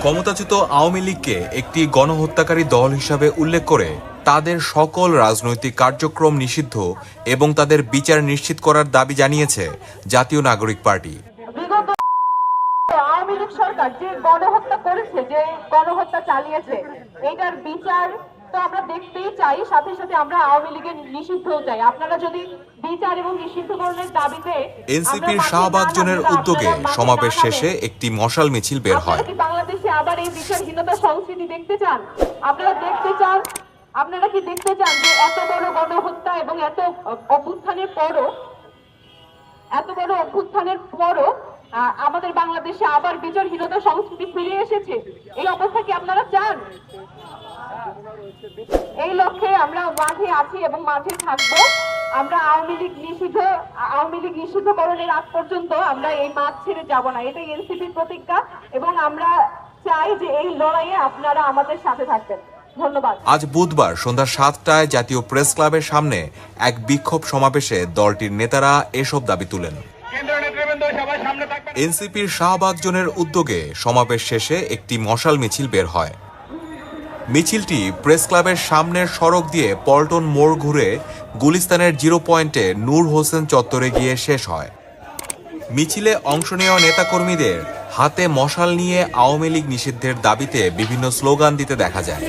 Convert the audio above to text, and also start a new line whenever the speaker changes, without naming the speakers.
ক্ষমতাচ্যুত আওয়ামী লীগকে একটি গণহত্যাকারী দল হিসাবে উল্লেখ করে তাদের সকল রাজনৈতিক কার্যক্রম নিষিদ্ধ এবং তাদের বিচার নিশ্চিত করার দাবি জানিয়েছে জাতীয় নাগরিক পার্টি।
আওয়ামী লীগ সরকার যে গণহত্যা করেছে, যে গণহত্যা চালিয়েছে, এটার বিচার তো আমরা দেখতেই চাই, সাথে সাথে আমরা আওয়ামী লীগের নিষিদ্ধও চাই। আপনারা যদি বিচার এবং নিষিদ্ধকরণের দাবিতে
এনসিপির শাহবাগজনের উদ্যোগে সমাবেশ শেষে একটি মশাল মিছিল বের হয়।
বাংলাদেশে আবার এই বিচারহীনতা সংস্কৃতি দেখতে চান? আপনারা কি দেখতে চান যে এত বড় গণহত্যা এবং এত বড় অভ্যুত্থানের পরও আমাদের বাংলাদেশে আবার বিচারহীনতা সংস্কৃতি ফিরে এসেছে? এই অবস্থা কি আপনারা চান? এই লক্ষ্যে আমরা মাঠে আছি এবং মাঠে থাকবো। আমরা আওয়ামী লীগ নিষিদ্ধকরণের আগ পর্যন্ত আমরা এই মাঠ ছেড়ে যাব না। এটাই এনসিপির প্রতিজ্ঞা এবং আমরা চাই যে এই লড়াইয়ে আপনারা আমাদের সাথে থাকবেন। ধন্যবাদ।
আজ বুধবার সন্ধ্যা 7টায় জাতীয় প্রেস ক্লাবের সামনে এক বিক্ষোভ সমাবেশে দলটির নেতারা এসব দাবি তুলেন। এনসিপির শাহবাগজনের উদ্যোগে সমাবেশ শেষে একটি মশাল মিছিল বের হয়। মিছিলটি প্রেস ক্লাবের সামনের সড়ক দিয়ে পল্টন মোড় ঘুরে গুলিস্তানের 0 পয়েন্টে নূর হোসেন চত্বরে গিয়ে শেষ হয়। মিছিলে অংশ নেওয়া নেতাকর্মীদের হাতে মশাল নিয়ে আওয়ামী লীগ নিষিদ্ধের দাবিতে বিভিন্ন স্লোগান দিতে দেখা যায়।